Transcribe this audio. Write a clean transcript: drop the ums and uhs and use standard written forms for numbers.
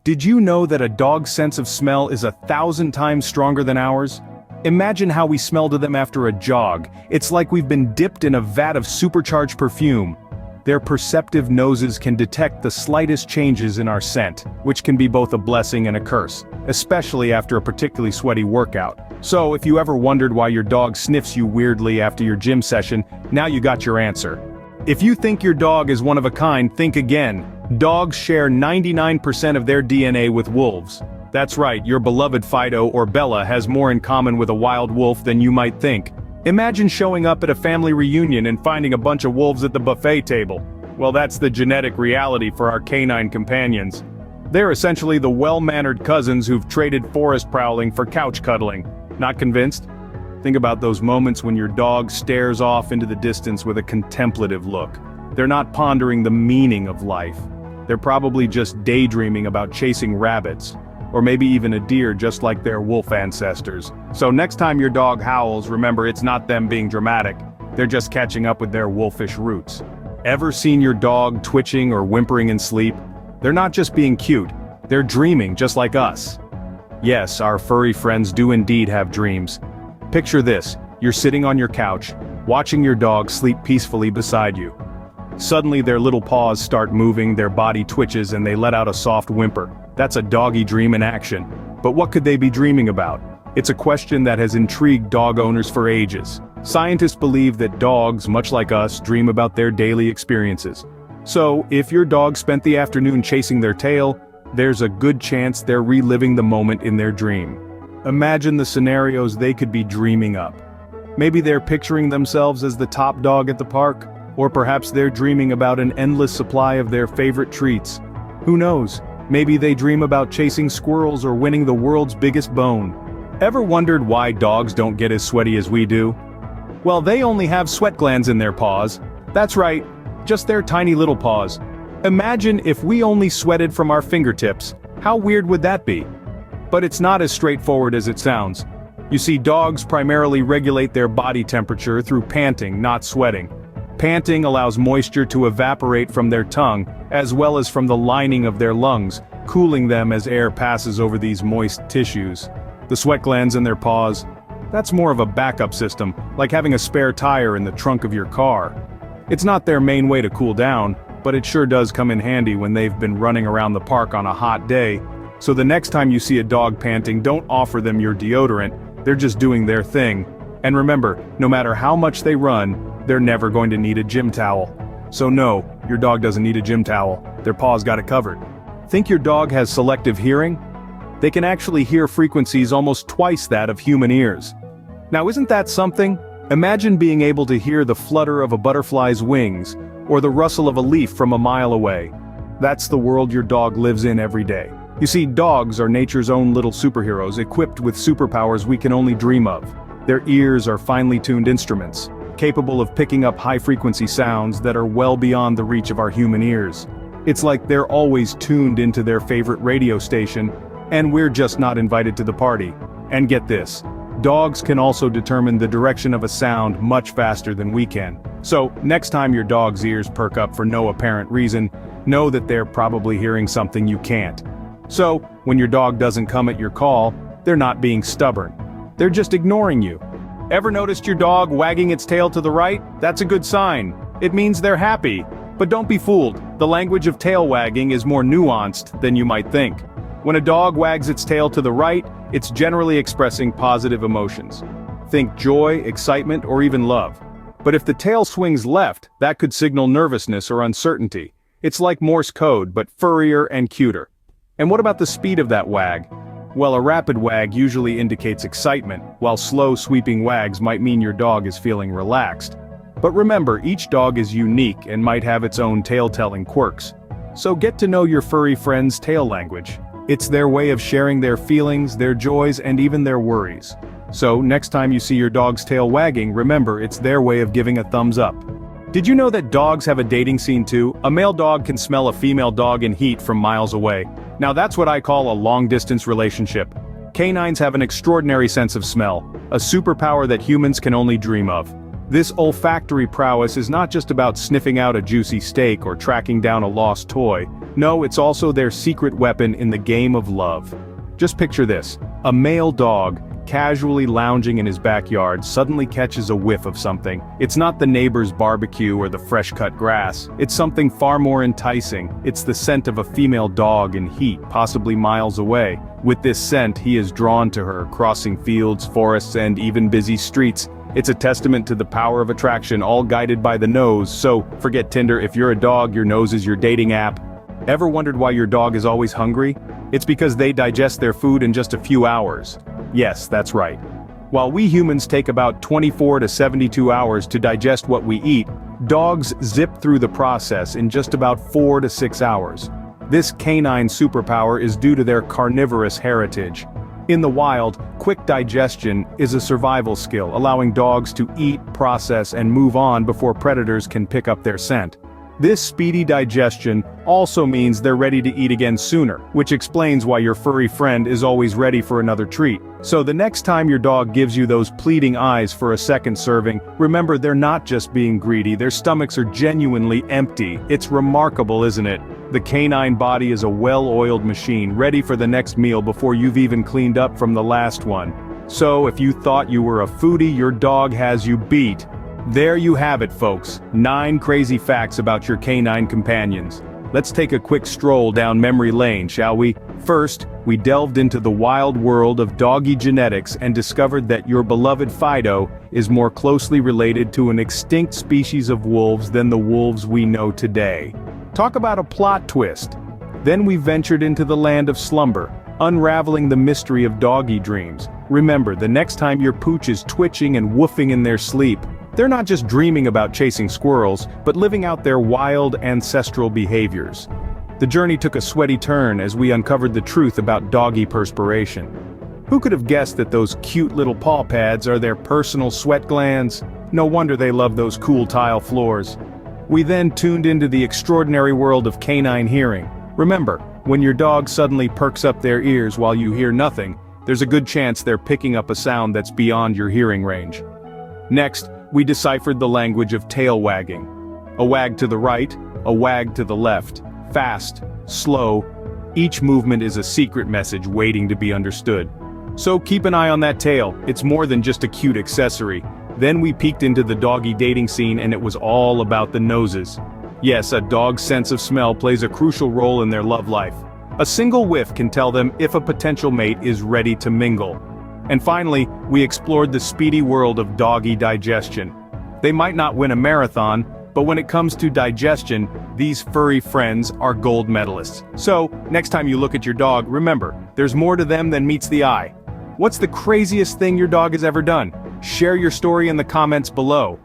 Did you know that a dog's sense of smell is 1,000 times stronger than ours? Imagine how we smell to them after a jog. It's like we've been dipped in a vat of supercharged perfume. Their perceptive noses can detect the slightest changes in our scent, which can be both a blessing and a curse, especially after a particularly sweaty workout. So if you ever wondered why your dog sniffs you weirdly after your gym session, now you got your answer. If you think your dog is one of a kind, think again. Dogs share 99% of their DNA with wolves. That's right, your beloved Fido or Bella has more in common with a wild wolf than you might think. Imagine showing up at a family reunion and finding a bunch of wolves at the buffet table. Well, that's the genetic reality for our canine companions. They're essentially the well-mannered cousins who've traded forest prowling for couch cuddling. Not convinced? Think about those moments when your dog stares off into the distance with a contemplative look. They're not pondering the meaning of life. They're probably just daydreaming about chasing rabbits. Or maybe even a deer, just like their wolf ancestors. So next time your dog howls, remember it's not them being dramatic. They're just catching up with their wolfish roots. Ever seen your dog twitching or whimpering in sleep? They're not just being cute. They're dreaming just like us. Yes, our furry friends do indeed have dreams. Picture this, you're sitting on your couch, watching your dog sleep peacefully beside you. Suddenly their little paws start moving, their body twitches, and they let out a soft whimper. That's a doggy dream in action. But what could they be dreaming about? It's a question that has intrigued dog owners for ages. Scientists believe that dogs, much like us, dream about their daily experiences. So, if your dog spent the afternoon chasing their tail, there's a good chance they're reliving the moment in their dream. Imagine the scenarios they could be dreaming up. Maybe they're picturing themselves as the top dog at the park, or perhaps they're dreaming about an endless supply of their favorite treats. Who knows? Maybe they dream about chasing squirrels or winning the world's biggest bone. Ever wondered why dogs don't get as sweaty as we do? Well, they only have sweat glands in their paws. That's right, just their tiny little paws. Imagine if we only sweated from our fingertips. How weird would that be? But it's not as straightforward as it sounds. You see, dogs primarily regulate their body temperature through panting, not sweating. Panting allows moisture to evaporate from their tongue, as well as from the lining of their lungs, cooling them as air passes over these moist tissues. The sweat glands in their paws, that's more of a backup system, like having a spare tire in the trunk of your car. It's not their main way to cool down, but it sure does come in handy when they've been running around the park on a hot day. So the next time you see a dog panting, don't offer them your deodorant, they're just doing their thing. And remember, no matter how much they run, they're never going to need a gym towel. So no, your dog doesn't need a gym towel, their paws got it covered. Think your dog has selective hearing? They can actually hear frequencies almost twice that of human ears. Now isn't that something? Imagine being able to hear the flutter of a butterfly's wings, or the rustle of a leaf from a mile away. That's the world your dog lives in every day. You see, dogs are nature's own little superheroes equipped with superpowers we can only dream of. Their ears are finely tuned instruments, capable of picking up high-frequency sounds that are well beyond the reach of our human ears. It's like they're always tuned into their favorite radio station, and we're just not invited to the party. And get this, dogs can also determine the direction of a sound much faster than we can. So, next time your dog's ears perk up for no apparent reason, know that they're probably hearing something you can't. So, when your dog doesn't come at your call, they're not being stubborn. They're just ignoring you. Ever noticed your dog wagging its tail to the right? That's a good sign. It means they're happy. But don't be fooled, the language of tail wagging is more nuanced than you might think. When a dog wags its tail to the right, it's generally expressing positive emotions. Think joy, excitement, or even love. But if the tail swings left, that could signal nervousness or uncertainty. It's like Morse code, but furrier and cuter. And what about the speed of that wag? Well, a rapid wag usually indicates excitement, while slow sweeping wags might mean your dog is feeling relaxed. But remember, each dog is unique and might have its own tail-telling quirks. So get to know your furry friend's tail language. It's their way of sharing their feelings, their joys, and even their worries. So next time you see your dog's tail wagging, remember it's their way of giving a thumbs up. Did you know that dogs have a dating scene too? A male dog can smell a female dog in heat from miles away. Now that's what I call a long-distance relationship. Canines have an extraordinary sense of smell, a superpower that humans can only dream of. This olfactory prowess is not just about sniffing out a juicy steak or tracking down a lost toy. No, it's also their secret weapon in the game of love. Just picture this. A male dog, casually lounging in his backyard, suddenly catches a whiff of something. It's not the neighbor's barbecue or the fresh-cut grass. It's something far more enticing. It's the scent of a female dog in heat, possibly miles away. With this scent, he is drawn to her, crossing fields, forests, and even busy streets. It's a testament to the power of attraction, all guided by the nose. So, forget Tinder. If you're a dog, your nose is your dating app. Ever wondered why your dog is always hungry? It's because they digest their food in just a few hours. Yes, that's right. While we humans take about 24 to 72 hours to digest what we eat, dogs zip through the process in just about 4 to 6 hours. This canine superpower is due to their carnivorous heritage. In the wild, quick digestion is a survival skill, allowing dogs to eat, process, and move on before predators can pick up their scent. This speedy digestion also means they're ready to eat again sooner, which explains why your furry friend is always ready for another treat. So the next time your dog gives you those pleading eyes for a second serving, remember they're not just being greedy, their stomachs are genuinely empty. It's remarkable, isn't it? The canine body is a well-oiled machine, ready for the next meal before you've even cleaned up from the last one. So if you thought you were a foodie, your dog has you beat. There you have it, folks. 9 crazy facts about your canine companions. Let's take a quick stroll down memory lane, shall we? First, we delved into the wild world of doggy genetics and discovered that your beloved Fido is more closely related to an extinct species of wolves than the wolves we know today. Talk about a plot twist. Then we ventured into the land of slumber, unraveling the mystery of doggy dreams. Remember, the next time your pooch is twitching and woofing in their sleep, they're not just dreaming about chasing squirrels, but living out their wild ancestral behaviors. The journey took a sweaty turn as we uncovered the truth about doggy perspiration. Who could have guessed that those cute little paw pads are their personal sweat glands? No wonder they love those cool tile floors. We then tuned into the extraordinary world of canine hearing. Remember, when your dog suddenly perks up their ears while you hear nothing, there's a good chance they're picking up a sound that's beyond your hearing range. Next, we deciphered the language of tail wagging. A wag to the right, a wag to the left. Fast, slow, each movement is a secret message waiting to be understood. So keep an eye on that tail, it's more than just a cute accessory. Then we peeked into the doggy dating scene and it was all about the noses. Yes, a dog's sense of smell plays a crucial role in their love life. A single whiff can tell them if a potential mate is ready to mingle. And finally, we explored the speedy world of doggy digestion. They might not win a marathon, but when it comes to digestion, these furry friends are gold medalists. So, next time you look at your dog, remember, there's more to them than meets the eye. What's the craziest thing your dog has ever done? Share your story in the comments below.